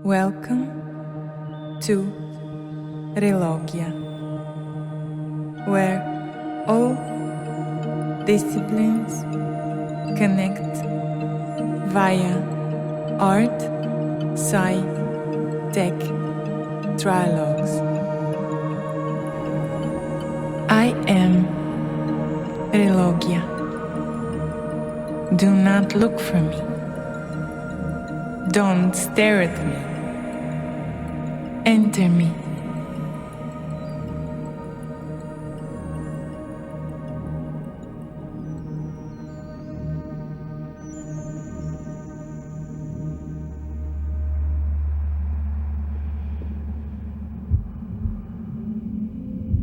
Welcome to RELOGIA, where all disciplines connect via Art+Sci+Tech trialogues. I am RELOGIA. Do not look for me. Don't stare at me. Enter me.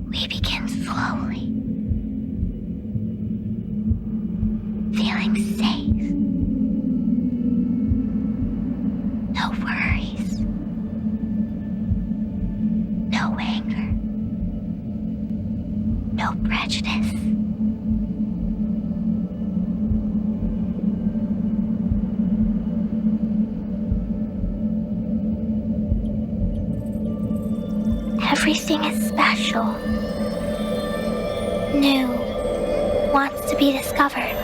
We begin slowly, feeling safe. No worries, no anger, no prejudice. Everything is special, new, wants to be discovered.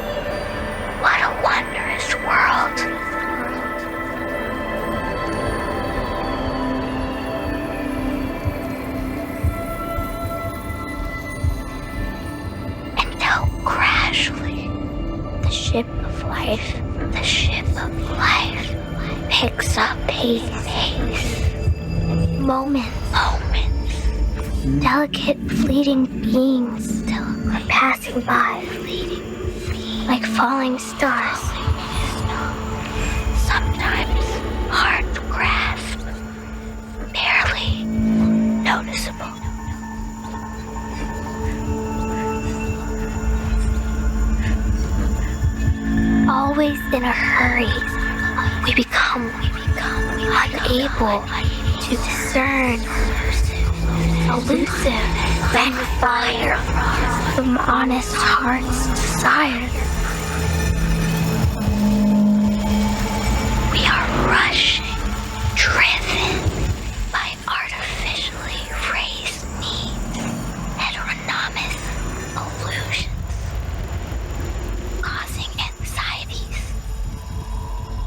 What a wondrous world. Until gradually, the ship of life picks up pace. Moments. Delicate fleeting beings are passing by, like falling stars. Sometimes hard to grasp, barely noticeable. Always in a hurry, we become unable to discern. Elusive like fire from honest heart's desire. We are rushing, driven by artificially raised needs and anonymous illusions, causing anxieties,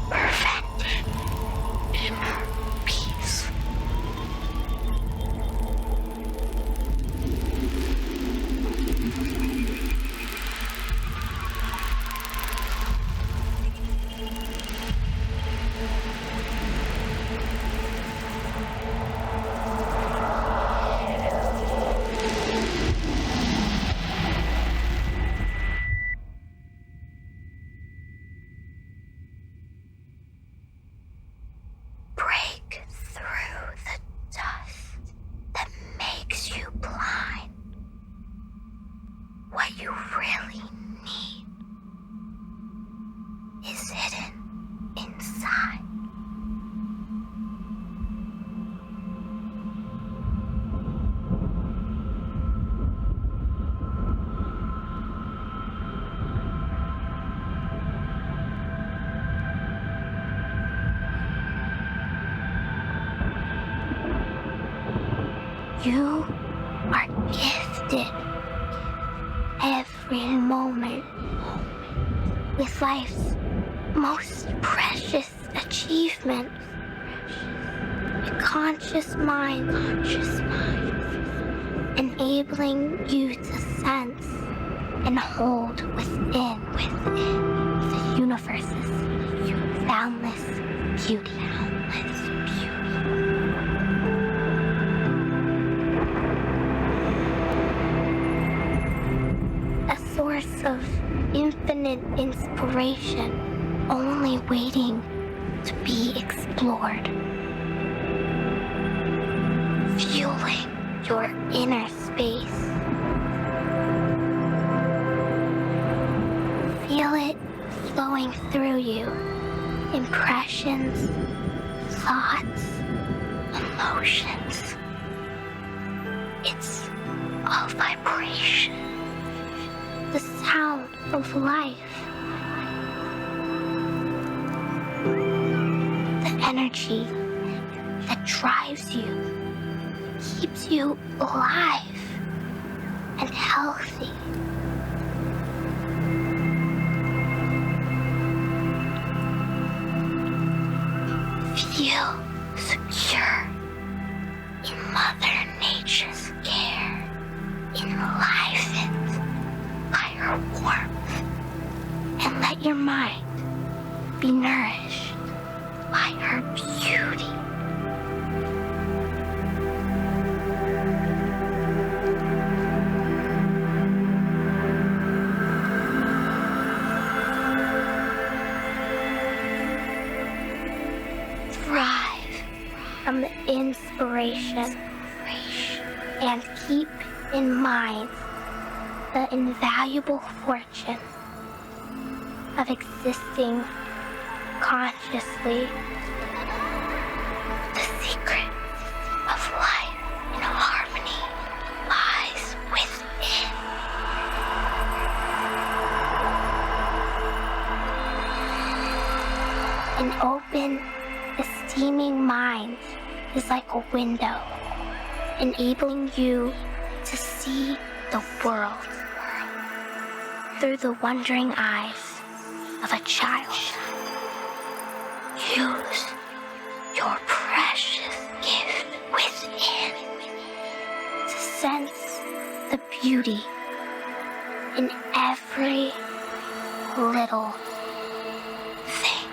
preventing inner peace. Break through the dust that makes you blind. What you really need is hidden inside. You are gifted every moment with life's most precious achievement. A conscious mind enabling you to sense and hold within the universe's boundless beauty. Source of infinite inspiration, only waiting to be explored. Fueling your inner space. Feel it flowing through you. Impressions, thoughts, emotions. It's all vibration. The sound of life. The energy that drives you, keeps you alive and healthy. Feel secure in Mother Nature's care, enlivened by her warmth, and let your mind be nourished by her beauty. Thrive from the inspiration and keep in mind the invaluable fortune of existing consciously. The secret of life in harmony lies within. An open, esteeming mind is like a window, enabling you to see the world through the wondering eyes of a child. Use your precious gift within to sense the beauty in every little thing.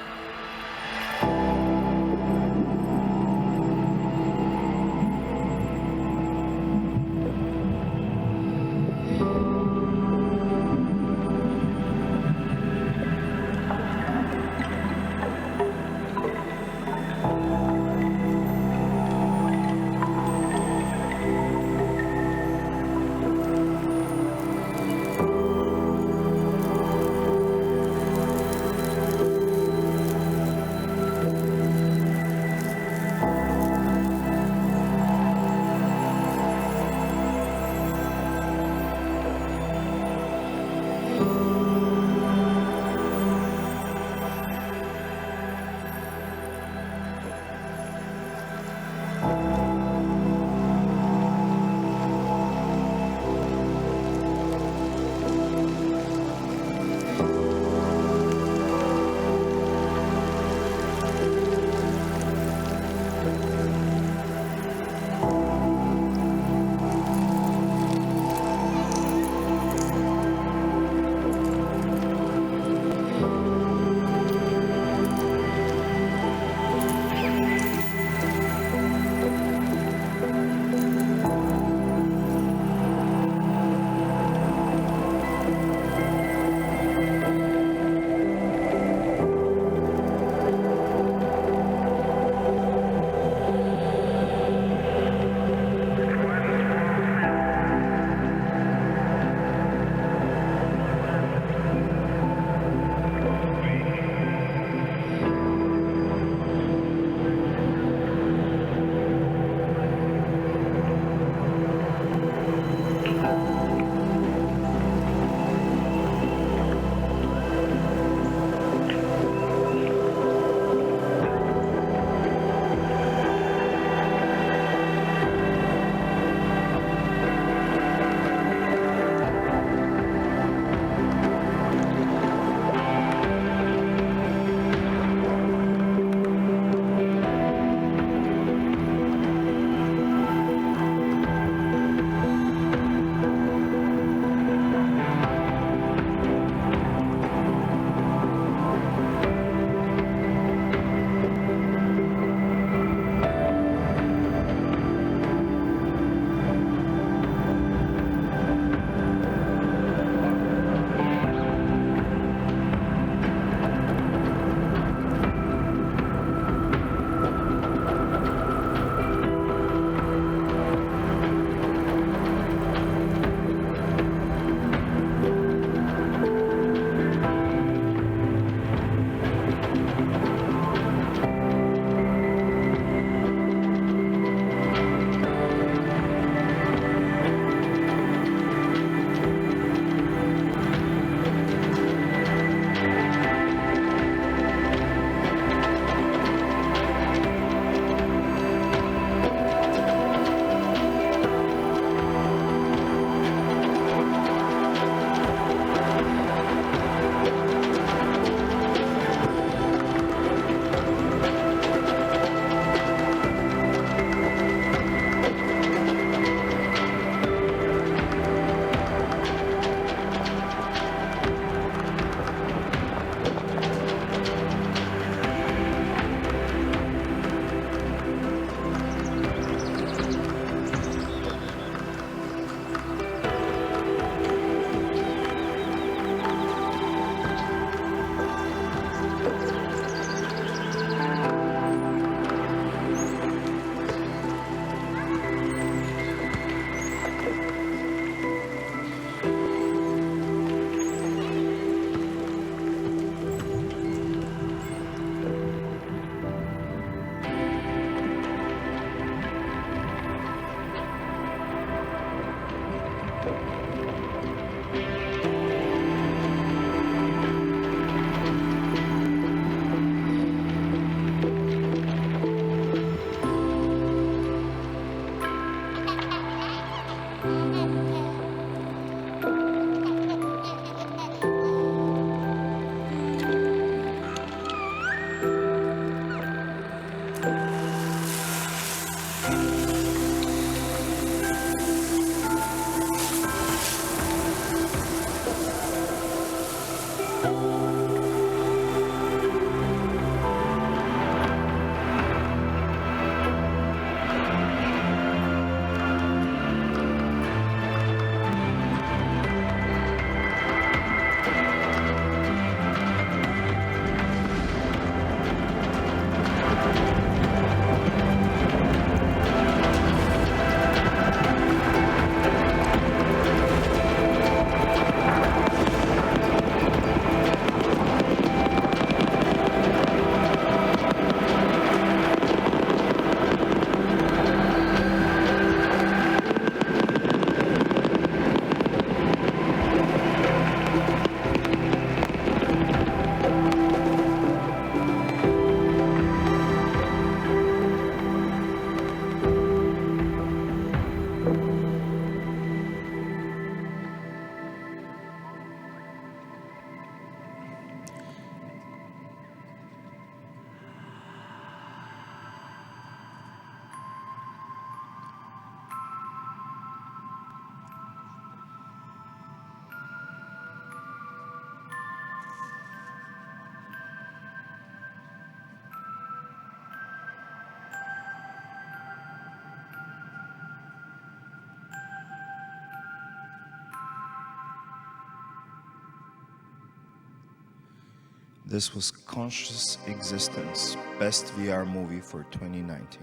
This was Conscious Existence, Best VR Movie for 2019.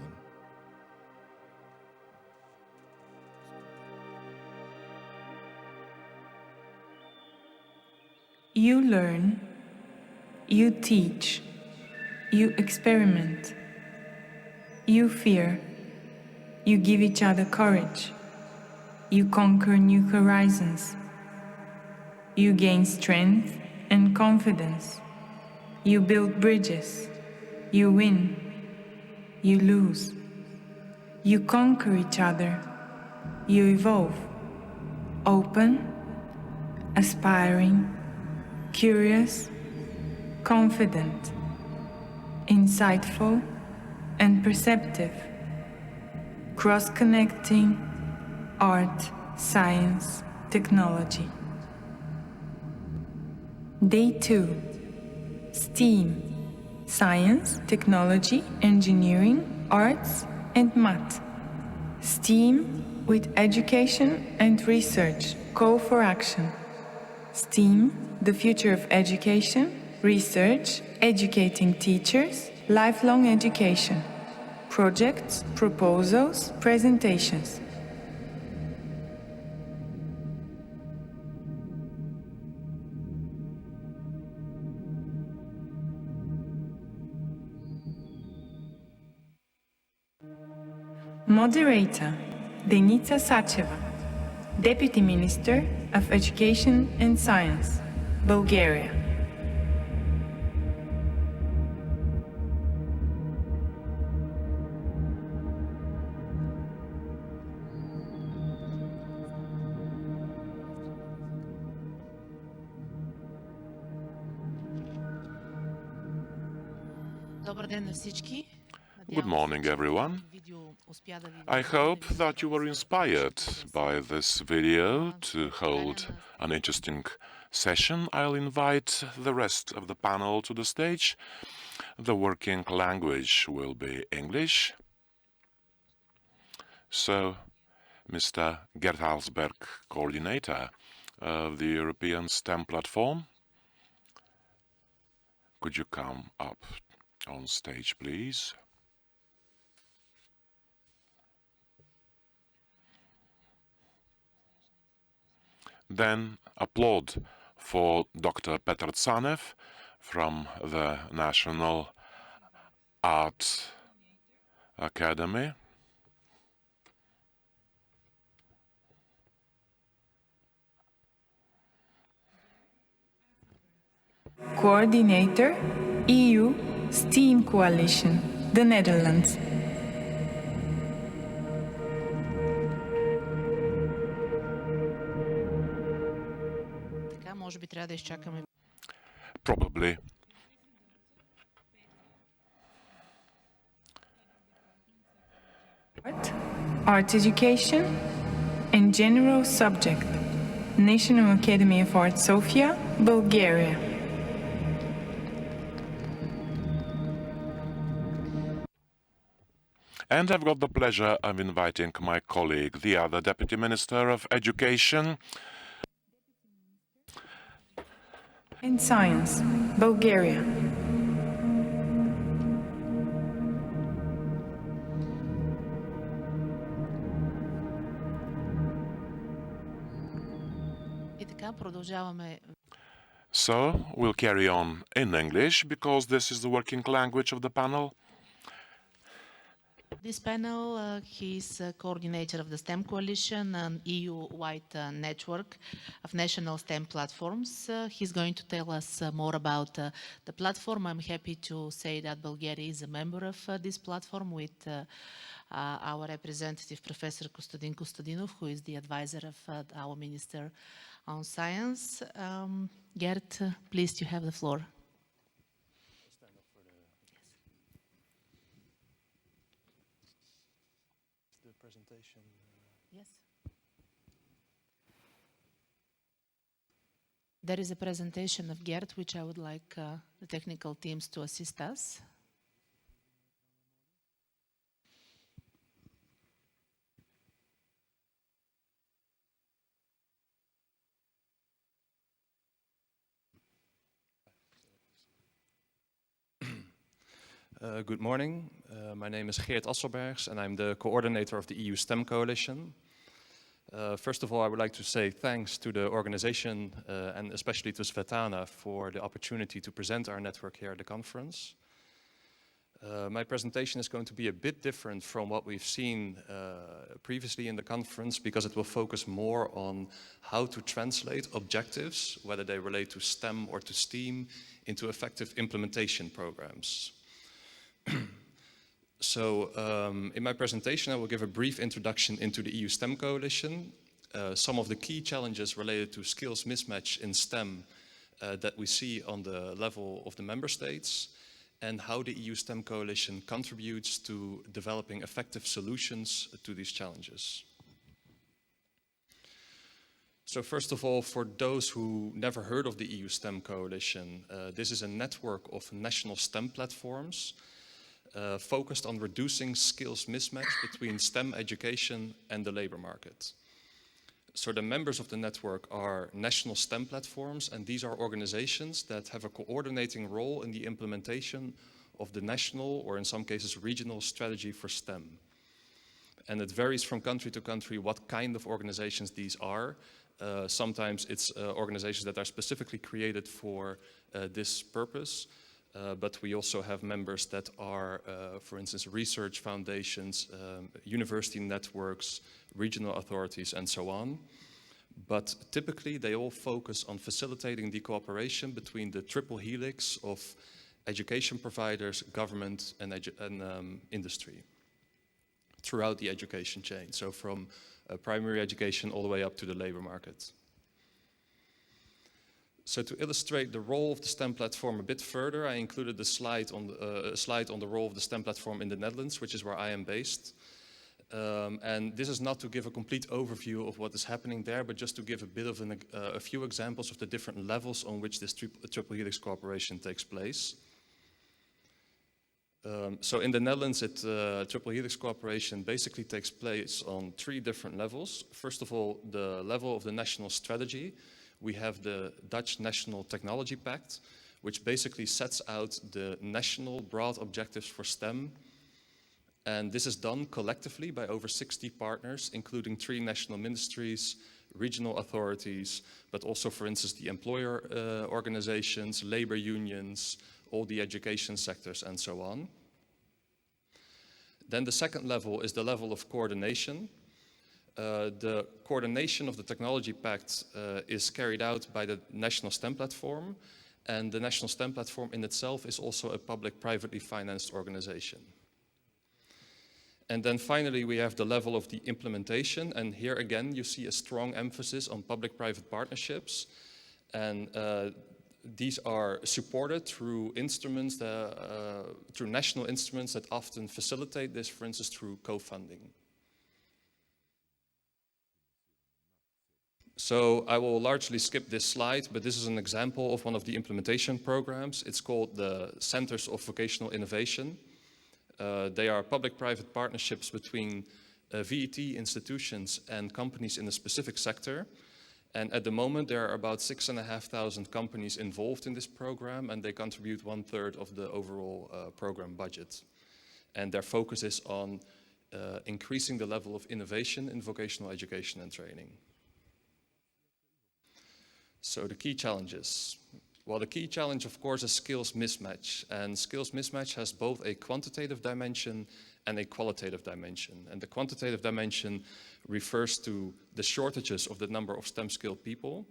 You learn, you teach, you experiment, you fear, you give each other courage, you conquer new horizons, you gain strength and confidence, you build bridges, you win, you lose, you conquer each other, you evolve, open, aspiring, curious, confident, insightful, and perceptive, cross-connecting art, science, technology. Day 2. STEAM, Science, Technology, Engineering, Arts, and Math. STEAM with Education and Research, Call for Action. STEAM, the future of education, research, educating teachers, lifelong education. Projects, proposals, presentations. Moderator, DENITZA SACHEVA, Deputy Minister of Education and Science, Bulgaria. Good morning, everyone. I hope that you were inspired by this video to hold an interesting session. I'll invite the rest of the panel to the stage. The working language will be English. So, Mr. Gert Alsberg, coordinator of the European STEM platform, could you come up on stage, please? Then applaud for Dr. Petr TZANEV from the National Art Academy. Coordinator, EU STEAM Coalition, the Netherlands. Probably. Art education and general subject. National Academy of Art, Sofia, Bulgaria. And I've got the pleasure of inviting my colleague, the other Deputy Minister of Education And Science, Bulgaria. So, we'll carry on in English because this is the working language of the panel. This panel, he's coordinator of the STEM Coalition, an EU-wide network of national STEM platforms. He's going to tell us more about the platform. I'm happy to say that Bulgaria is a member of this platform with our representative, Professor Kostadin Kostadinov, who is the advisor of our Minister on Science. Gert, please, you have the floor. Presentation. Yes. There is a presentation of GEERT, which I would like the technical teams to assist us. Good morning. My name is GEERT ASSELBERGS and I'm the coordinator of the EU STEM Coalition. First of all, I would like to say thanks to the organization and especially to Svetlana for the opportunity to present our network here at the conference. My presentation is going to be a bit different from what we've seen previously in the conference because it will focus more on how to translate objectives, whether they relate to STEM or to STEAM, into effective implementation programs. In my presentation, I will give a brief introduction into the EU STEM Coalition, some of the key challenges related to skills mismatch in STEM that we see on the level of the member states, and how the EU STEM Coalition contributes to developing effective solutions to these challenges. So first of all, for those who never heard of the EU STEM Coalition, this is a network of national STEM platforms focused on reducing skills mismatch between STEM education and the labor market. So the members of the network are national STEM platforms, and these are organizations that have a coordinating role in the implementation of the national, or in some cases regional, strategy for STEM. And it varies from country to country what kind of organizations these are. Sometimes it's organizations that are specifically created for this purpose. But we also have members that are, for instance, research foundations, university networks, regional authorities, and so on. But typically, they all focus on facilitating the cooperation between the triple helix of education providers, government, and industry throughout the education chain. So from primary education all the way up to the labor market. So to illustrate the role of the STEM platform a bit further, I included a slide on the role of the STEM platform in the Netherlands, which is where I am based. And this is not to give a complete overview of what is happening there, but just to give a bit of a few examples of the different levels on which this triple helix cooperation takes place. So in the Netherlands, triple helix cooperation basically takes place on 3 different levels. First of all, the level of the national strategy. We have the Dutch National Technology Pact, which basically sets out the national broad objectives for STEM. And this is done collectively by over 60 partners, including 3 national ministries, regional authorities, but also, for instance, the employer organizations, labor unions, all the education sectors, and so on. Then the second level is the level of coordination. The coordination of the Technology Pact is carried out by the National STEM Platform, and the National STEM Platform in itself is also a public-privately financed organization. And then finally, we have the level of the implementation, and here again you see a strong emphasis on public-private partnerships, and these are supported through instruments, through national instruments that often facilitate this, for instance, through co-funding. So I will largely skip this slide, but this is an example of one of the implementation programs. It's called the Centers of Vocational Innovation. They are public-private partnerships between VET institutions and companies in a specific sector. And at the moment, there are about 6,500 companies involved in this program, and they contribute 1/3 of the overall program budget. And their focus is on increasing the level of innovation in vocational education and training. So the key challenges. Well, the key challenge, of course, is skills mismatch. And skills mismatch has both a quantitative dimension and a qualitative dimension. And the quantitative dimension refers to the shortages of the number of STEM-skilled people.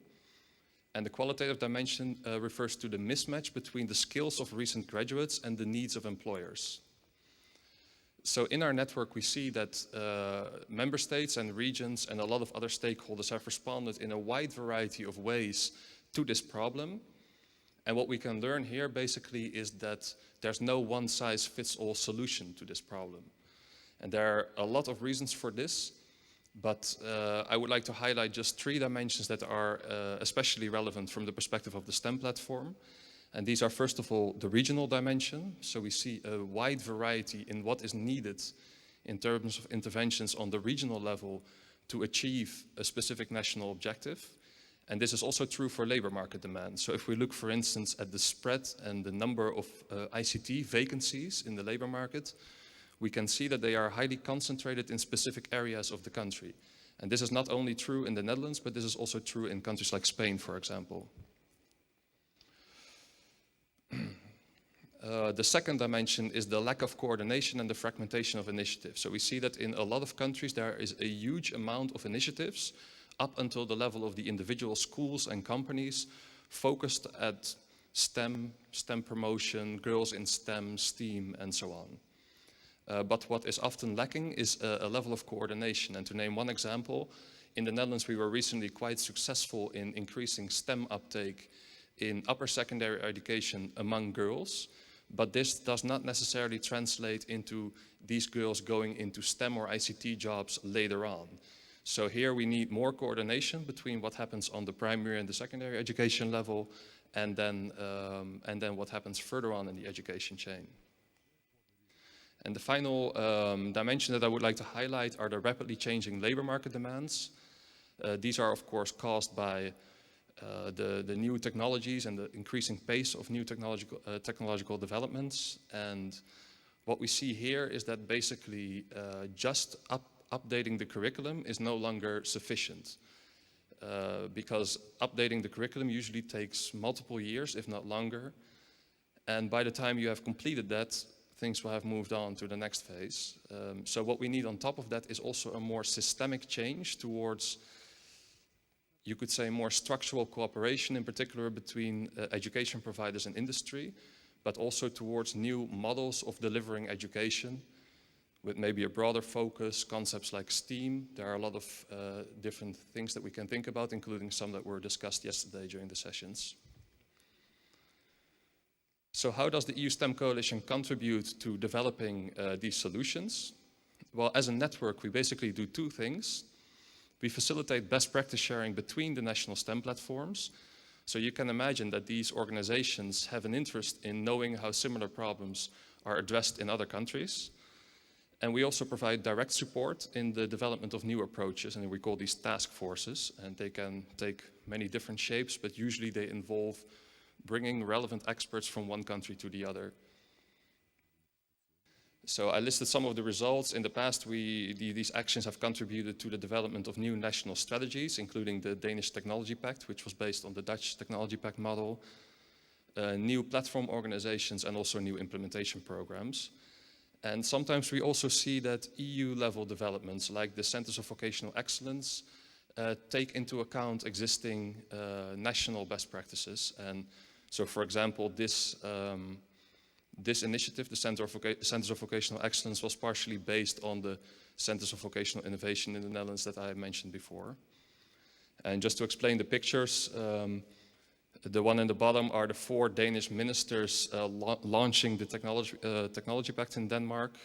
And the qualitative dimension refers to the mismatch between the skills of recent graduates and the needs of employers. So in our network, we see that member states and regions and a lot of other stakeholders have responded in a wide variety of ways to this problem. And what we can learn here basically is that there's no one-size-fits-all solution to this problem. And there are a lot of reasons for this, but I would like to highlight just 3 dimensions that are especially relevant from the perspective of the STEM platform. And these are, first of all, the regional dimension. So we see a wide variety in what is needed in terms of interventions on the regional level to achieve a specific national objective. And this is also true for labor market demand. So if we look, for instance, at the spread and the number of ICT vacancies in the labor market, we can see that they are highly concentrated in specific areas of the country. And this is not only true in the Netherlands, but this is also true in countries like Spain, for example. The second dimension is the lack of coordination and the fragmentation of initiatives. So we see that in a lot of countries there is a huge amount of initiatives up until the level of the individual schools and companies focused at STEM, STEM promotion, girls in STEM, STEAM, and so on. But what is often lacking is a level of coordination. And to name one example, in the Netherlands we were recently quite successful in increasing STEM uptake in upper secondary education among girls, but this does not necessarily translate into these girls going into STEM or ICT jobs later on. So here we need more coordination between what happens on the primary and the secondary education level, and then what happens further on in the education chain. And the final dimension that I would like to highlight are the rapidly changing labor market demands. These are of course caused by the new technologies and the increasing pace of new technological developments. And what we see here is that basically just updating the curriculum is no longer sufficient, because updating the curriculum usually takes multiple years, if not longer. And by the time you have completed that, things will have moved on to the next phase. So what we need on top of that is also a more systemic change towards, you could say, more structural cooperation, in particular between education providers and industry, but also towards new models of delivering education with maybe a broader focus, concepts like STEAM. There are a lot of different things that we can think about, including some that were discussed yesterday during the sessions. So how does the EU STEM Coalition contribute to developing these solutions? Well, as a network, we basically do two things. We facilitate best practice sharing between the national STEM platforms. So you can imagine that these organizations have an interest in knowing how similar problems are addressed in other countries. And we also provide direct support in the development of new approaches, and we call these task forces, and they can take many different shapes, but usually they involve bringing relevant experts from one country to the other. So I listed some of the results. In the past, these actions have contributed to the development of new national strategies, including the Danish Technology Pact, which was based on the Dutch Technology Pact model, new platform organizations, and also new implementation programs. And sometimes we also see that EU-level developments, like the Centers of Vocational Excellence, take into account existing national best practices. And so, for example, this initiative, the Centers of Vocational Excellence, was partially based on the Centers of Vocational Innovation in the Netherlands that I mentioned before. And just to explain the pictures, the one in the bottom are the 4 Danish ministers launching the Technology Pact in Denmark.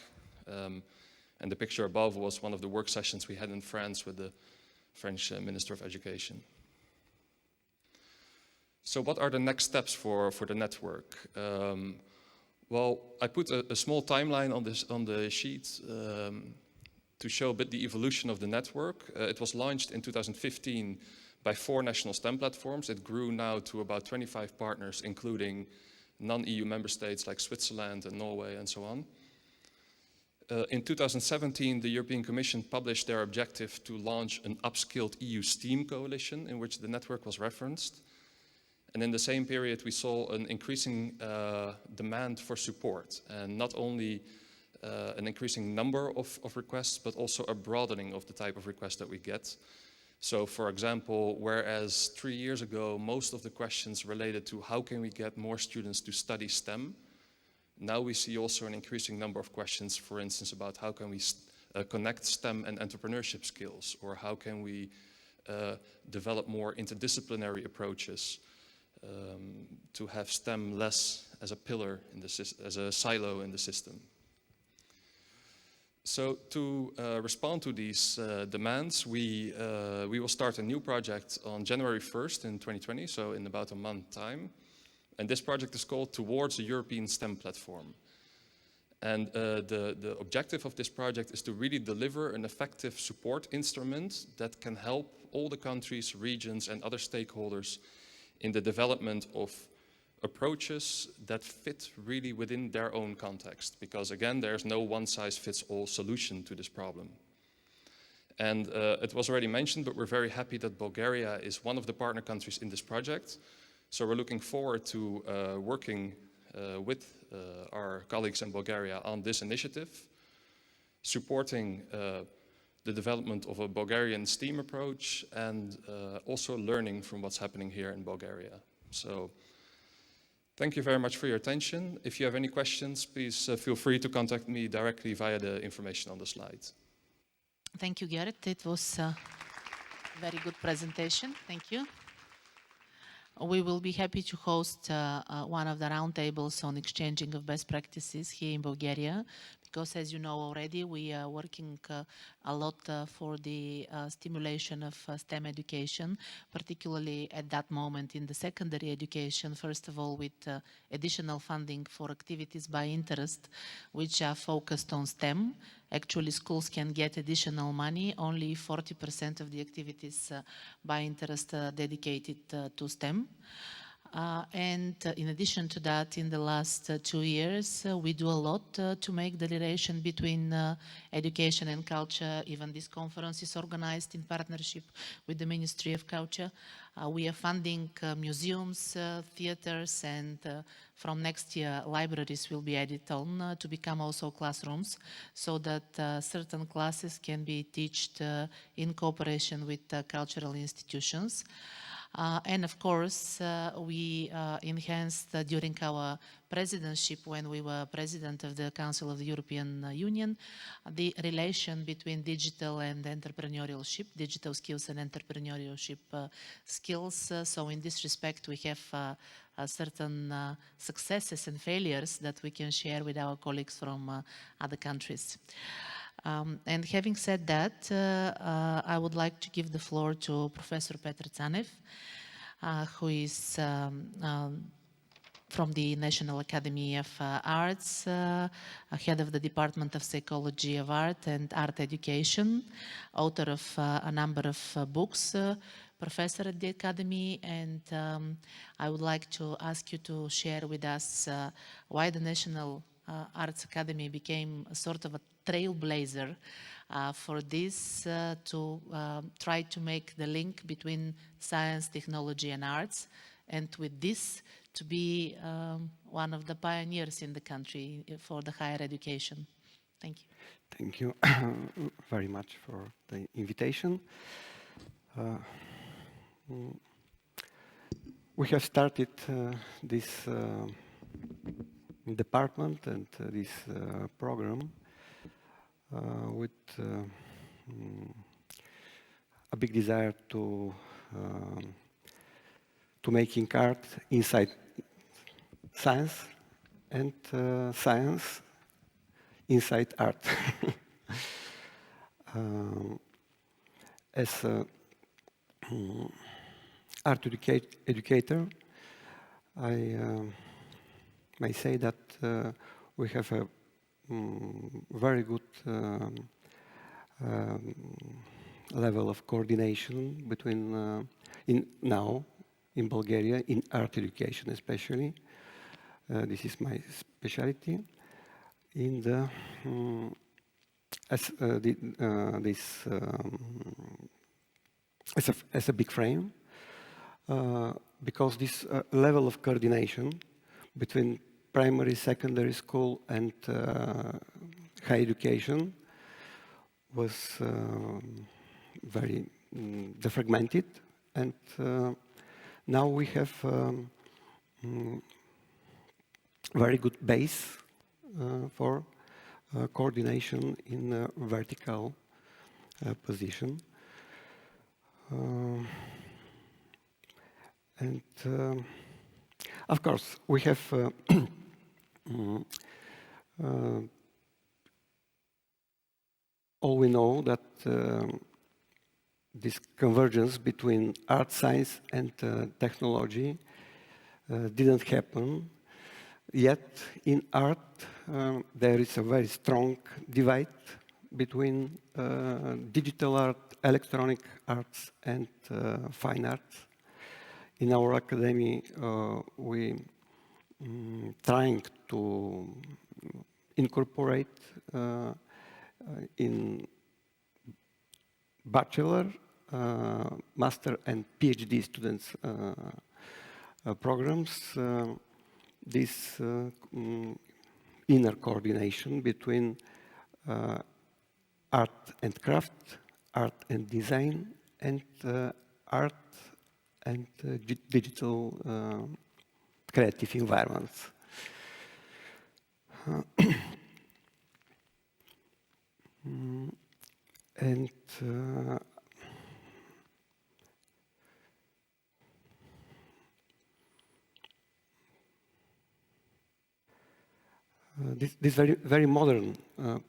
And the picture above was one of the work sessions we had in France with the French Minister of Education. So what are the next steps for the network? Well, I put a small timeline on the sheet to show a bit the evolution of the network. It was launched in 2015 by 4 national STEM platforms. It grew now to about 25 partners, including non-EU member states like Switzerland and Norway and so on. In 2017, the European Commission published their objective to launch an upskilled EU STEAM coalition, in which the network was referenced. And in the same period, we saw an increasing demand for support, and not only an increasing number of requests, but also a broadening of the type of requests that we get. So, for example, whereas 3 years ago, most of the questions related to how can we get more students to study STEM, now we see also an increasing number of questions, for instance, about how can we connect STEM and entrepreneurship skills, or how can we develop more interdisciplinary approaches to have STEM less as a pillar, as a silo in the system. So to respond to these demands, we will start a new project on January 1st in 2020, so in about a month's time. And this project is called Towards a European STEM Platform. And the objective of this project is to really deliver an effective support instrument that can help all the countries, regions, and other stakeholders in the development of approaches that fit really within their own context. Because again, there's no one-size-fits-all solution to this problem. And it was already mentioned, but we're very happy that Bulgaria is one of the partner countries in this project. So we're looking forward to working with our colleagues in Bulgaria on this initiative, supporting the development of a Bulgarian STEAM approach, and also learning from what's happening here in Bulgaria. So thank you very much for your attention. If you have any questions, please feel free to contact me directly via the information on the slide. Thank you, GEERT. It was a very good presentation. Thank you. We will be happy to host one of the roundtables on exchanging of best practices here in Bulgaria, because as you know already, we are working a lot for the stimulation of STEM education, particularly at that moment in the secondary education, first of all with additional funding for activities by interest, which are focused on STEM. Actually, schools can get additional money, only 40% of the activities by interest dedicated to STEM. And in addition to that, in the last 2 years, we do a lot to make the relation between education and culture. Even this conference is organized in partnership with the Ministry of Culture. We are funding museums, theaters, and from next year, libraries will be added on to become also classrooms, so that certain classes can be taught in cooperation with cultural institutions. And of course, we enhanced during our presidency, when we were president of the Council of the European Union, the relation between digital and entrepreneurship, digital skills and entrepreneurship skills. So in this respect, we have certain successes and failures that we can share with our colleagues from other countries. And having said that, I would like to give the floor to Professor Petr TZANEV, who is from the National Academy of Arts, head of the Department of Psychology of Art and Art Education, author of a number of books, professor at the Academy, and I would like to ask you to share with us why the National Arts Academy became a sort of a trailblazer for this, to try to make the link between science, technology and arts, and with this to be one of the pioneers in the country for the higher education. Thank you. Thank you very much for the invitation. We have started this department and this program with a big desire to making art inside science and science inside art. As an art educator, I may say that we have a very good level of coordination between now in Bulgaria, in art education especially. This is my specialty. In the as a big frame, because this level of coordination between primary, secondary school and higher education was very defragmented, and now we have very good base for coordination in a vertical position. And of course, we have all we know that this convergence between art, science and technology didn't happen Yet in art, there is a very strong divide between digital art, electronic arts, and fine arts. In our academy, we trying to incorporate in bachelor, master, and PhD students programs this inner coordination between art and craft, art and design, and art and digital creative environments. And this very modern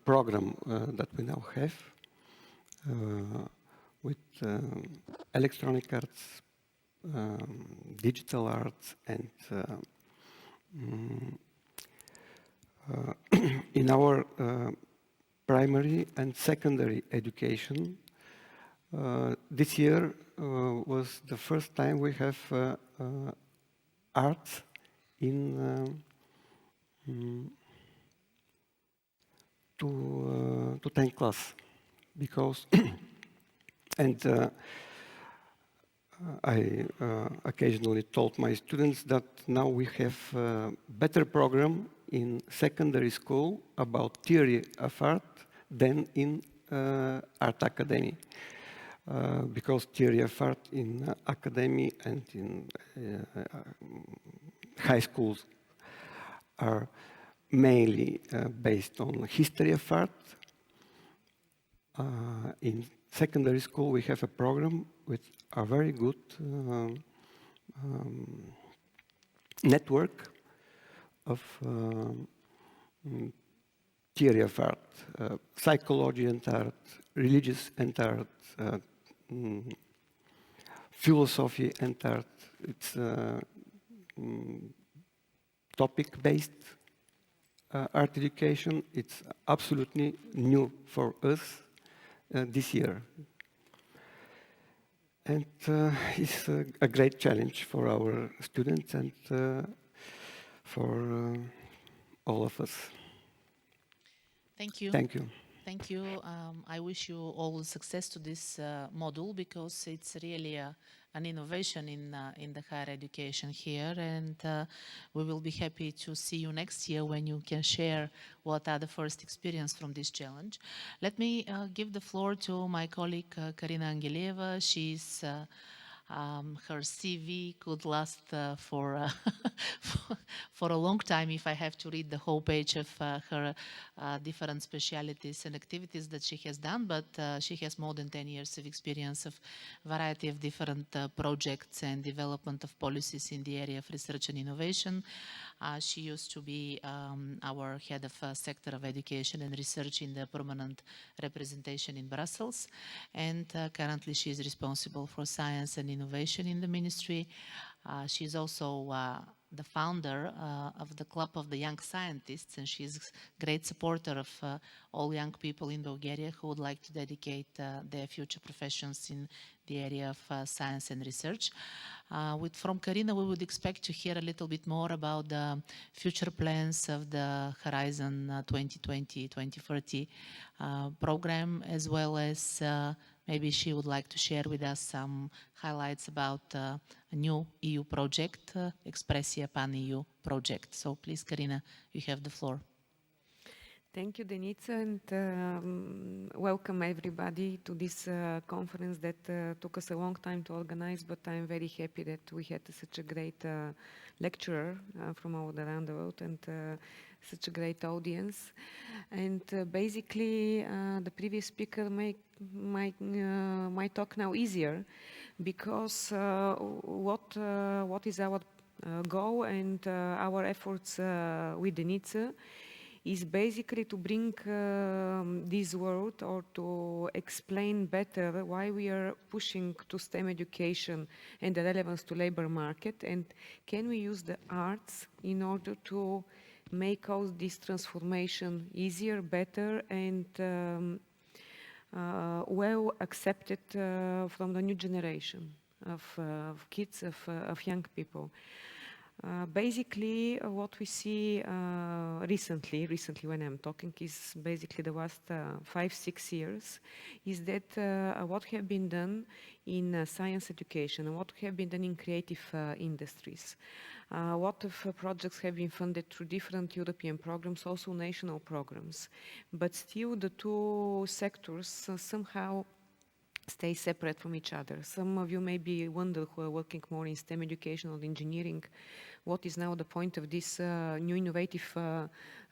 program that we now have with electronic arts, digital arts, and in our primary and secondary education, this year was the first time we have arts in to 10th class, because and I occasionally told my students that now we have a better program in secondary school about theory of art than in art academy. Because theory of art in academy and in high schools are mainly based on history of art. In secondary school, we have a program with a very good network of theory of art, psychology and art, religious and art, philosophy and art. It's topic-based art education. It's absolutely new for us this year. And it's a great challenge for our students and for all of us. Thank you. Thank you. Thank you. I wish you all success to this module, because it's really an innovation in the higher education here, and we will be happy to see you next year when you can share what are the first experience from this challenge. Let me give the floor to my colleague KARINA ANGELIEVA. She's her CV could last for a long time if I have to read the whole page of her different specialities and activities that she has done, but she has more than 10 years of experience of variety of different projects and development of policies in the area of research and innovation. She used to be our head of sector of education and research in the permanent representation in Brussels, and currently she is responsible for science and innovation in the ministry. She is also the founder of the Club of the Young Scientists, and she is a great supporter of all young people in Bulgaria who would like to dedicate their future professions in the area of science and research. From KARINA, we would expect to hear a little bit more about the future plans of the Horizon 2020-2030 program, as well as maybe she would like to share with us some highlights about a new EU project, Expressia Pan-EU project. So please, KARINA, you have the floor. Thank you, DENITZA, and welcome everybody to this conference that took us a long time to organize, but I'm very happy that we had such a great lecturer from all around the world and such a great audience. And basically, the previous speaker make my talk now easier, because what is our goal and our efforts with DENITZA is basically to bring this word or to explain better why we are pushing to STEM education and the relevance to labor market, and can we use the arts in order to make all this transformation easier, better, and well accepted from the new generation of kids, of young people. Basically, what we see recently when I'm talking is basically the last 5-6 years, is that what have been done in science education and what have been done in creative industries. A lot of projects have been funded through different European programs, also national programs. But still the two sectors somehow stay separate from each other. Some of you maybe wonder, who are working more in STEM education or engineering, what is now the point of this new innovative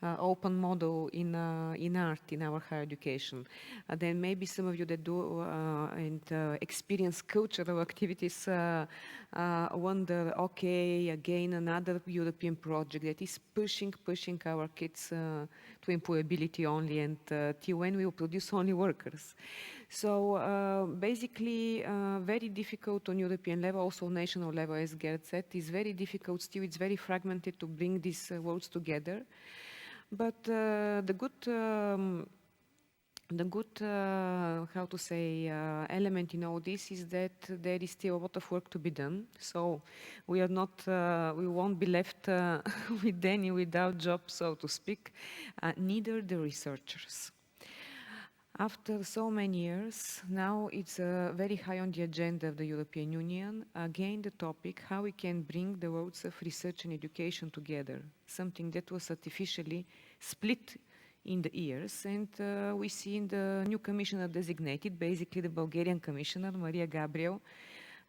open model in art, in our higher education. Then maybe some of you that do and experience cultural activities wonder, okay, again, another European project that is pushing our kids to employability only, and till when we will produce only workers. So basically very difficult on European level, also national level, as GEERT said, is very difficult still, it's very fragmented to bring these worlds together. But the good how to say, element in all this is that there is still a lot of work to be done. So we are not, we won't be left without job, so to speak, neither the researchers. After so many years, now it's very high on the agenda of the European Union. Again, the topic, how we can bring the worlds of research and education together, something that was artificially split in the years. And we see in the new commissioner designated, basically the Bulgarian commissioner, Maria Gabriel,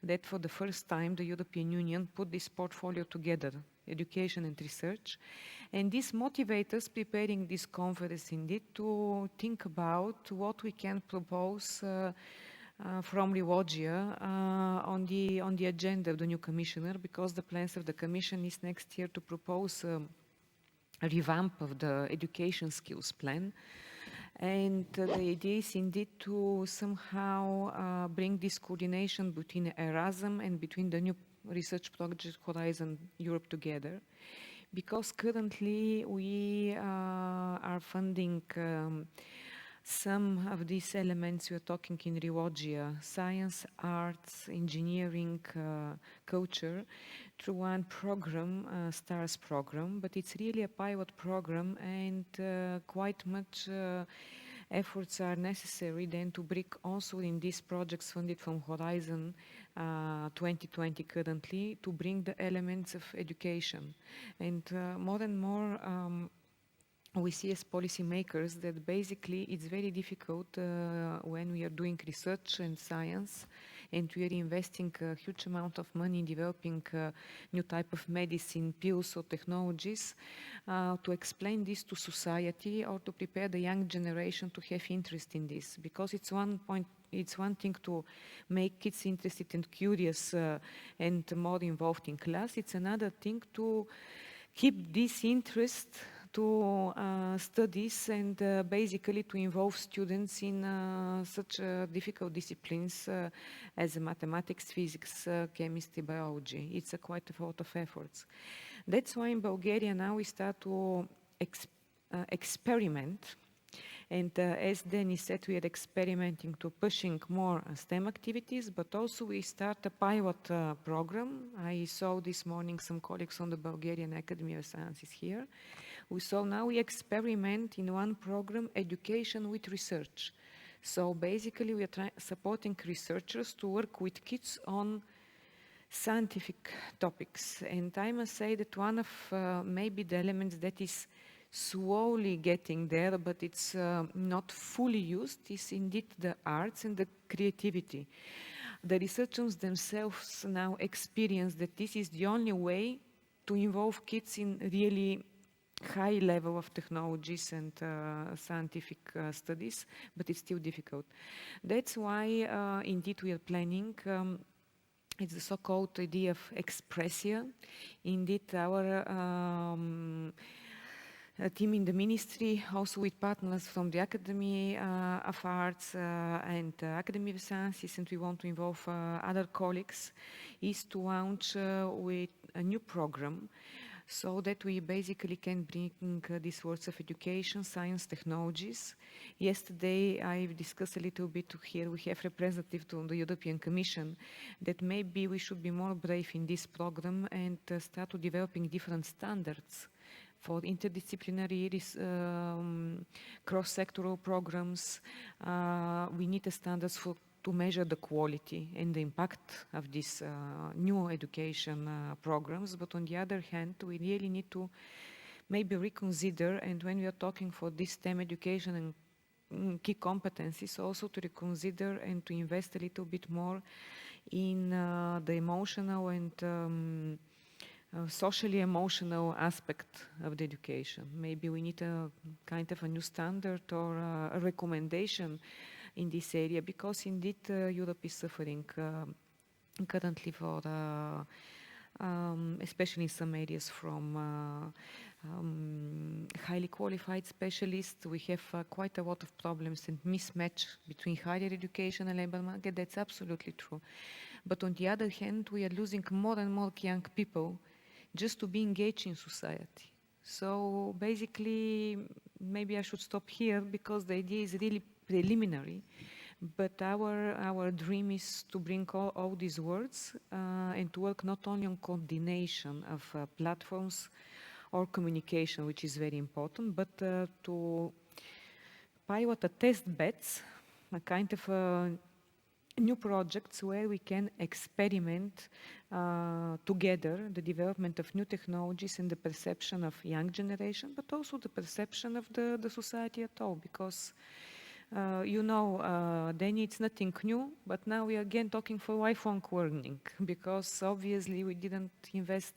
that for the first time the European Union put this portfolio together, education and research. And this motivates us preparing this conference indeed to think about what we can propose from RELOGIA on the agenda of the new commissioner, because the plans of the commission is next year to propose a revamp of the education skills plan. And the idea is indeed to somehow bring this coordination between Erasmus and between the new research project Horizon Europe together. Because currently we are funding some of these elements we are talking in RELOGIA, science, arts, engineering, culture, through one program, STARS program, but it's really a pilot program, and quite much efforts are necessary then to bring also in these projects funded from Horizon 2020 currently, to bring the elements of education. And more we see as policymakers that basically it's very difficult when we are doing research and science and we are investing a huge amount of money in developing new type of medicine, pills or technologies, to explain this to society or to prepare the young generation to have interest in this. Because it's one thing to make kids interested and curious and more involved in class. It's another thing to keep this interest to studies and basically to involve students in such difficult disciplines as mathematics, physics, chemistry, biology. It's quite a lot of efforts. That's why in Bulgaria now we start to experiment. And as Denis said, we are experimenting to pushing more STEM activities, but also we start a pilot program. I saw this morning some colleagues on the Bulgarian Academy of Sciences here. We experiment in one program, education with research. So basically we are supporting researchers to work with kids on scientific topics. And I must say that one of maybe the elements that is slowly getting there, but it's not fully used, is indeed the arts and the creativity. The researchers themselves now experience that this is the only way to involve kids in really high level of technologies and scientific studies, but it's still difficult. That's why indeed we are planning it's the so-called idea of expressia. Indeed, our team in the ministry, also with partners from the Academy of Arts and Academy of Sciences, and we want to involve other colleagues, is to launch with a new program so that we basically can bring these words of education, science, technologies. Yesterday, I've discussed a little bit here. We have representative from the European Commission that maybe we should be more brave in this program and start to developing different standards for interdisciplinary cross-sectoral programs. We need standards to measure the quality and the impact of these new education programs. But on the other hand, we really need to maybe reconsider, and when we are talking for this STEM education and key competencies, also to reconsider and to invest a little bit more in the emotional and socially emotional aspect of the education. Maybe we need a kind of a new standard or a recommendation in this area, because indeed Europe is suffering currently for, especially in some areas, from highly qualified specialists. We have quite a lot of problems and mismatch between higher education and labor market. That's absolutely true. But on the other hand, we are losing more and more young people just to be engaged in society. So basically, maybe I should stop here, because the idea is really preliminary. But our dream is to bring all these words and to work not only on coordination of platforms or communication, which is very important, but to pilot a test beds, a kind of new projects where we can experiment together the development of new technologies and the perception of young generation, but also the perception of the society at all. Because you know, then it's nothing new, but now we are again talking for lifelong learning, because obviously we didn't invest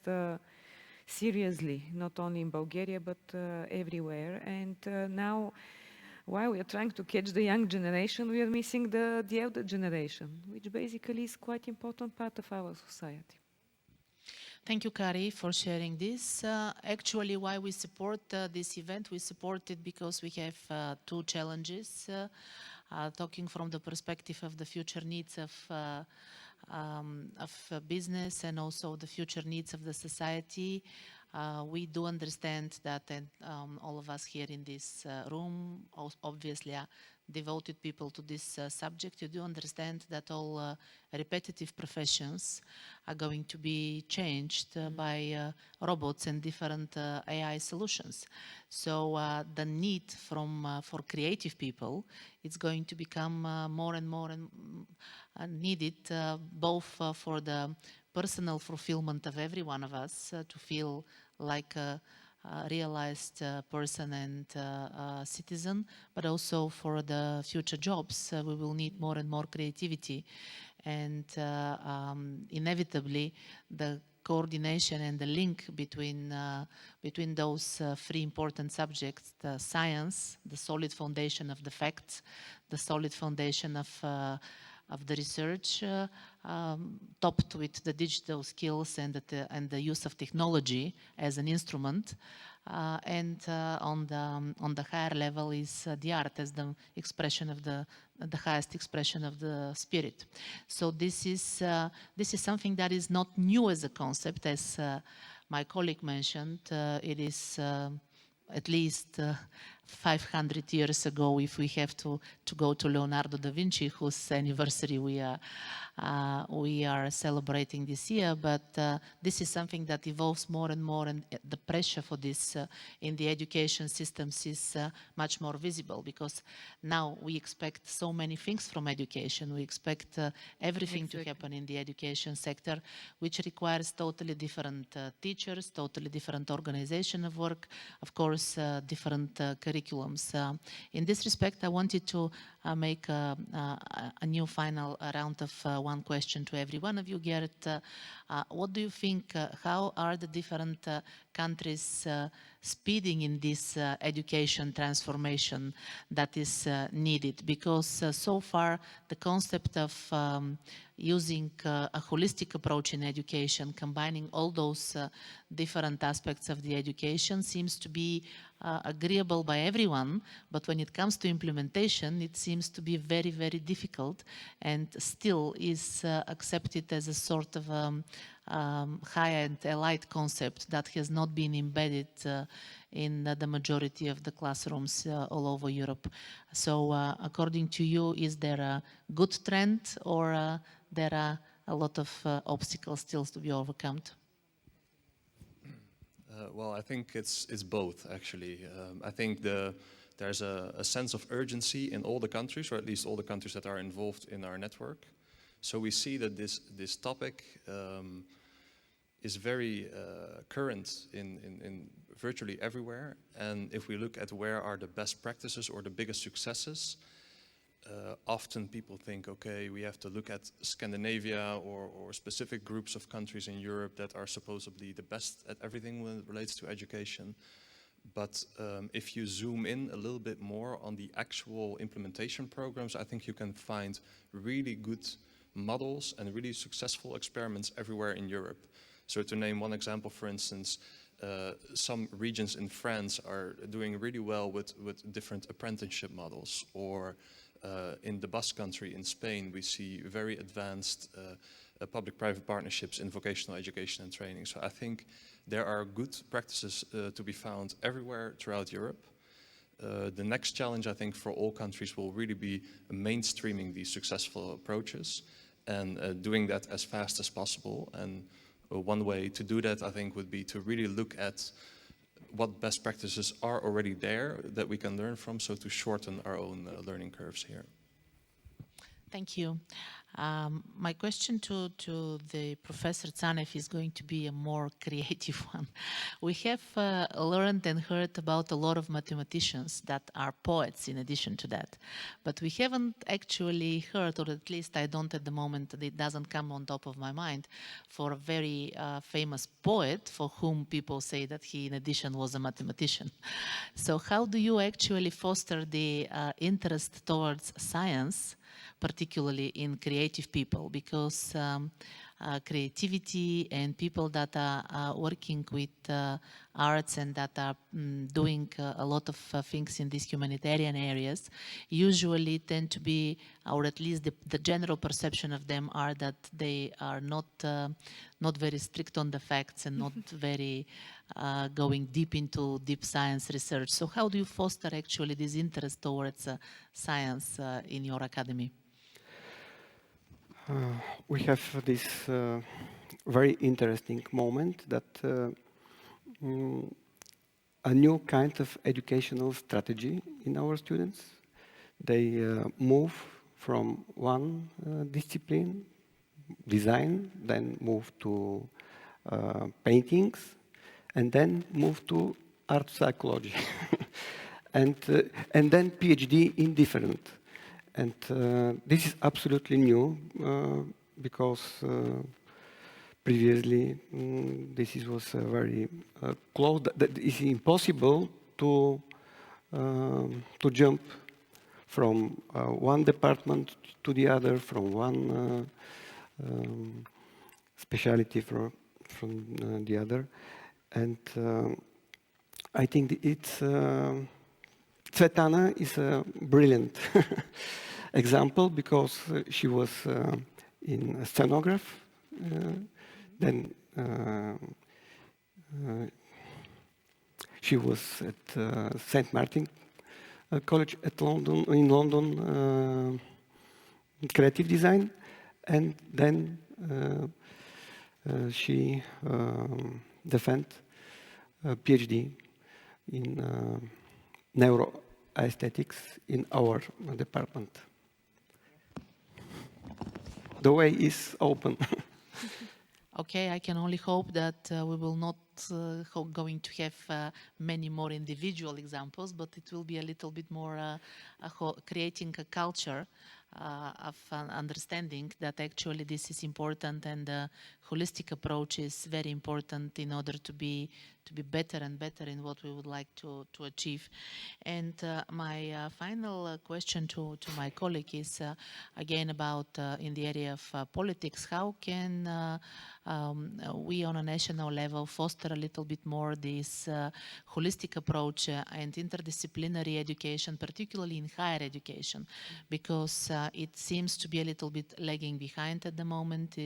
seriously, not only in Bulgaria, but everywhere. And now, while we are trying to catch the young generation, we are missing the elder generation, which basically is quite important part of our society. Thank you, Kari, for sharing this. Actually, why we support this event, we support it because we have two challenges. Talking from the perspective of the future needs of business and also the future needs of the society. We do understand that, and all of us here in this room obviously are devoted people to this subject. You do understand that all repetitive professions are going to be changed by robots and different AI solutions. So the need for creative people, it's going to become more and more needed, both for the personal fulfillment of every one of us, to feel like a realized person and citizen, but also for the future jobs. We will need more and more creativity, and inevitably the coordination and the link between those three important subjects: the science, the solid foundation of the facts, the solid foundation of the research, topped with the digital skills and the use of technology as an instrument, and on the higher level is the art as the expression of the highest expression of the spirit. So this is something that is not new as a concept, as my colleague mentioned. It is at least 500 years ago, if we have to go to Leonardo da Vinci, whose anniversary we are celebrating this year. But this is something that evolves more and more, and the pressure for this in the education systems is much more visible, because now we expect so many things from education. We expect everything to happen in the education sector, which requires totally different teachers, totally different organization of work, of course, different curriculums. In this respect, I wanted to make a new final round of one question to every one of you. GEERT, what do you think, how are the different countries speeding in this education transformation that is needed? Because so far the concept of using a holistic approach in education, combining all those different aspects of the education, seems to be agreeable by everyone, but when it comes to implementation, it seems to be very, very difficult and still is accepted as a sort of high-end elite concept that has not been embedded in the majority of the classrooms all over Europe. So according to you, is there a good trend or there are a lot of obstacles still to be overcome? Well, I think it's both, actually. I think there's a sense of urgency in all the countries, or at least all the countries that are involved in our network. So we see that this topic is very current in virtually everywhere. And if we look at where are the best practices or the biggest successes, often people think, okay, we have to look at Scandinavia or specific groups of countries in Europe that are supposedly the best at everything when it relates to education. But if you zoom in a little bit more on the actual implementation programs, I think you can find really good models and really successful experiments everywhere in Europe. So to name one example, for instance, some regions in France are doing really well with different apprenticeship models, or in the Basque Country in Spain, we see very advanced public-private partnerships in vocational education and training. So I think there are good practices to be found everywhere throughout Europe. The next challenge, I think, for all countries will really be mainstreaming these successful approaches and doing that as fast as possible. And one way to do that, I think, would be to really look at what best practices are already there that we can learn from, so to shorten our own learning curves here. Thank you. My question to the Professor TZANEV is going to be a more creative one. We have learned and heard about a lot of mathematicians that are poets in addition to that, but we haven't actually heard, or at least I don't at the moment, it doesn't come on top of my mind, for a very famous poet for whom people say that he in addition was a mathematician. So how do you actually foster the interest towards science, particularly in creative people, because creativity and people that are working with arts and that are doing a lot of things in these humanitarian areas usually tend to be, or at least the general perception of them are that they are not very strict on the facts and not very going deep into deep science research. So how do you foster actually this interest towards science in your academy? We have this very interesting moment that a new kind of educational strategy in our students. They move from one discipline, design, then move to paintings, and then move to art psychology, and then PhD in different. And this is absolutely new because previously this was very close. That is impossible to jump from one department to the other, from one specialty from the other. And I think it's Tsvetana is a brilliant example because she was in a scenograph, then she was at St. Martin College in London, creative design, and then she defended a PhD in neuroaesthetics in our department. The way is open. Okay, I can only hope that we will not going to have many more individual examples, but it will be a little bit more creating a culture of understanding that actually this is important, and the holistic approach is very important in order to be better and better in what we would like to achieve. And my final question to my colleague is again about in the area of politics. How can we on a national level foster a little bit more this holistic approach and interdisciplinary education, particularly in higher education, because it seems to be a little bit lagging behind at the moment.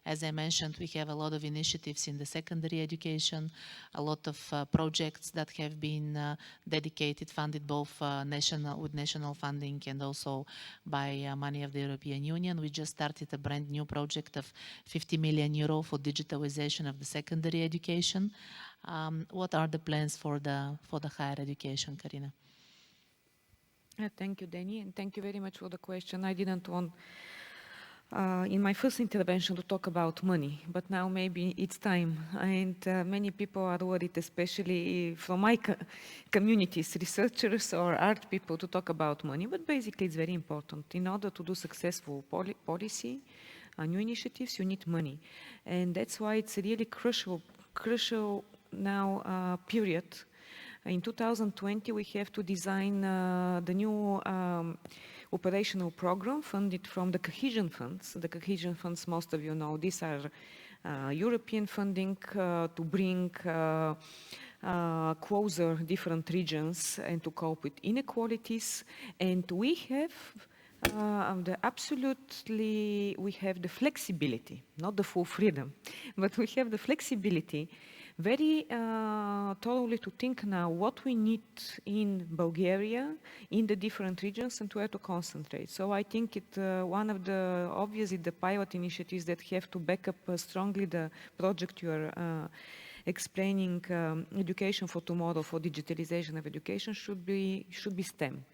As I mentioned, we have a lot of initiatives in the secondary education, a lot of projects that have been dedicated, funded both with national funding and also by money of the European Union. We just started a brand new project of 50 million euro for digitalization of the secondary education. What are the plans for the higher education, Karina? Thank you, Deni, and thank you very much for the question. I didn't want in my first intervention to talk about money, but now maybe it's time. And many people are worried, especially from my communities, researchers or art people, to talk about money. But basically, it's very important. In order to do successful policy, new initiatives, you need money. And that's why it's a really crucial now period. In 2020, we have to design the new operational program funded from the cohesion funds. The cohesion funds, most of you know, these are European funding to bring closer different regions and to cope with inequalities. And we have we have the flexibility, not the full freedom, but we have the flexibility very thoroughly to think now what we need in Bulgaria, in the different regions, and where to concentrate. So I think one of the, obviously, the pilot initiatives that have to back up strongly the project you are explaining, education for tomorrow, for digitalization of education, should be STEM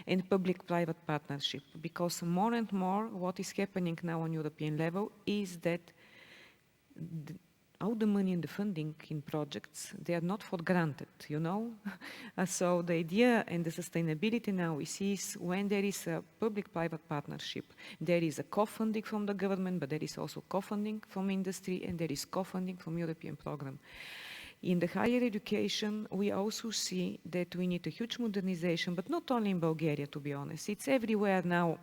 and public-private partnership, because more and more what is happening now on European level is that all the money and the funding in projects, they are not for granted, you know? So the idea and the sustainability now we see is when there is a public-private partnership, there is a co-funding from the government, but there is also co-funding from industry, and there is co-funding from European program. In the higher education, we also see that we need a huge modernization, but not only in Bulgaria, to be honest. It's everywhere now,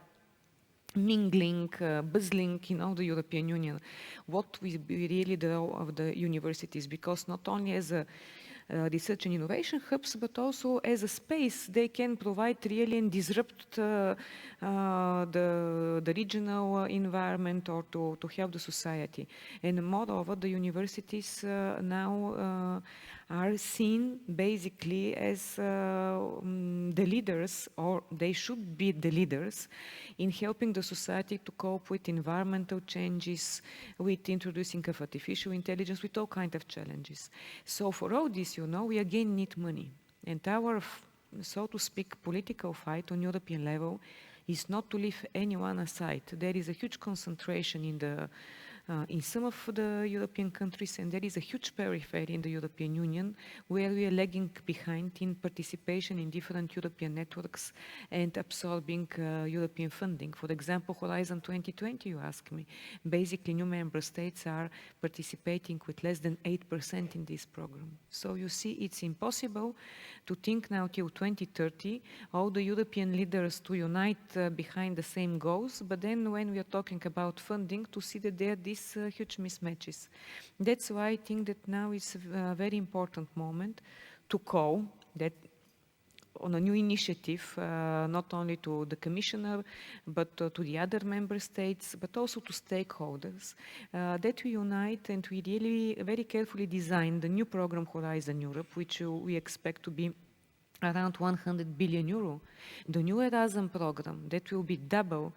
mingling, bustling in all the European Union. What will be really the role of the universities? Because not only as a research and innovation hubs, but also as a space they can provide really and disrupt the regional environment or to help the society. And moreover, the universities now are seen basically as the leaders, or they should be the leaders in helping the society to cope with environmental changes, with introducing of artificial intelligence, with all kinds of challenges. So for all this, you know, we again need money. And our, so to speak, political fight on European level is not to leave anyone aside. There is a huge concentration in some of the European countries, and there is a huge periphery in the European Union where we are lagging behind in participation in different European networks and absorbing European funding. For example, Horizon 2020, you ask me. Basically, new member states are participating with less than 8% in this program. So you see, it's impossible to think now till 2030, all the European leaders to unite behind the same goals, but then when we are talking about funding, to see that there are these huge mismatches. That's why I think that now is a very important moment to call that on a new initiative, not only to the Commissioner, but to the other member states, but also to stakeholders, that we unite and we really very carefully design the new program Horizon Europe, which we expect to be around 100 billion euro. The new Erasmus program that will be double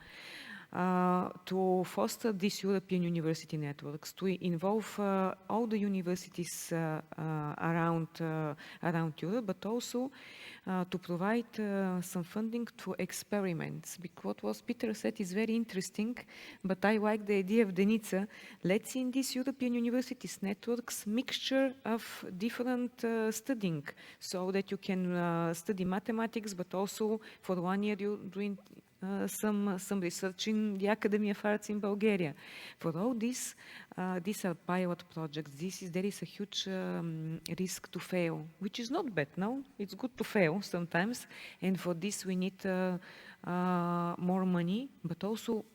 to foster these European university networks, to involve all the universities around Europe, but also to provide some funding to experiments. Because what Peter said is very interesting, but I like the idea of DENITZA. Let's see in these European universities networks mixture of different studying, so that you can study mathematics, but also for 1 year you're doing some research in the Academy of Arts in Bulgaria. For all this, these are pilot projects. There is a huge risk to fail, which is not bad, no? It's good to fail sometimes, and for this we need more money, but also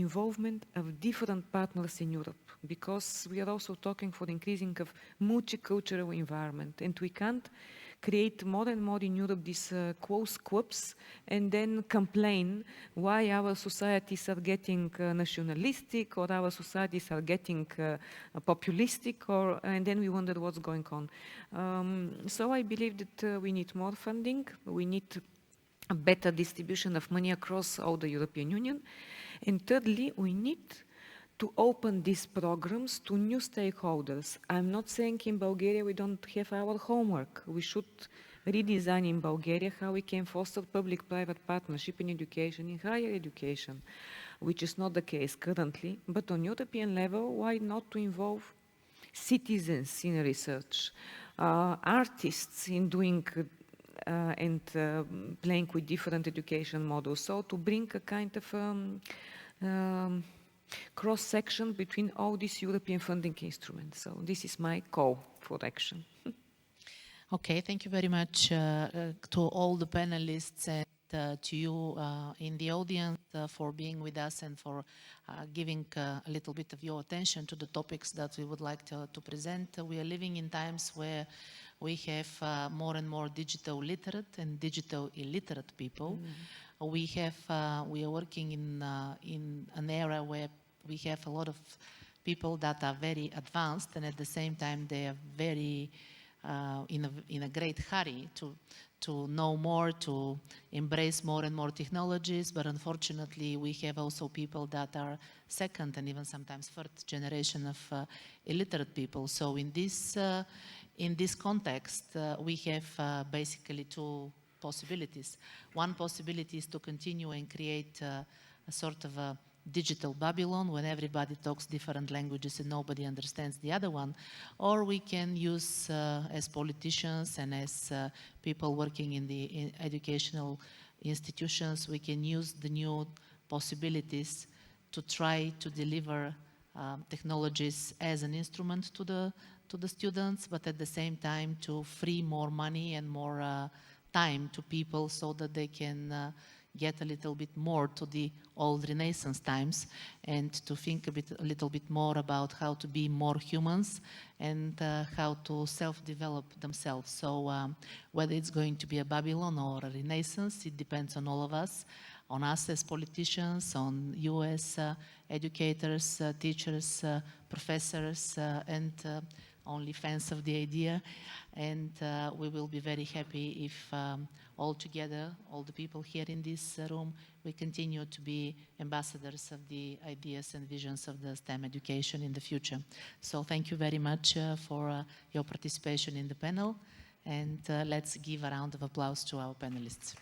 involvement of different partners in Europe, because we are also talking for increasing of multicultural environment, and we can't create more and more in Europe these close clubs and then complain why our societies are getting nationalistic, or our societies are getting populistic, and then we wonder what's going on. So I believe that we need more funding, we need a better distribution of money across all the European Union, and thirdly, we need to open these programs to new stakeholders. I'm not saying in Bulgaria we don't have our homework. We should redesign in Bulgaria how we can foster public-private partnership in education, in higher education, which is not the case currently. But on European level, why not to involve citizens in research, artists in doing and playing with different education models, so to bring a kind of cross-section between all these European funding instruments. So this is my call for action. Okay, thank you very much to all the panelists and to you in the audience for being with us and for giving a little bit of your attention to the topics that we would like to present. We are living in times where we have more and more digital literate and digital illiterate people. We are working in an era where we have a lot of people that are very advanced, and at the same time they are very in a great hurry to know more, to embrace more and more technologies. But unfortunately, we have also people that are second and even sometimes third generation of illiterate people. So in this context, we have basically two possibilities. One possibility is to continue and create a sort of a digital Babylon when everybody talks different languages and nobody understands the other one. Or we can use, as politicians and as people working in the educational institutions, we can use the new possibilities to try to deliver technologies as an instrument to the students, but at the same time to free more money and more time to people so that they can get a little bit more to the old Renaissance times and to think a little bit more about how to be more humans and how to self-develop themselves. So whether it's going to be a Babylon or a Renaissance, it depends on all of us, on us as politicians, on you as educators, teachers, professors, and only fans of the idea. And we will be very happy if all together, all the people here in this room, we continue to be ambassadors of the ideas and visions of the STEM education in the future. So thank you very much for your participation in the panel, and let's give a round of applause to our panelists.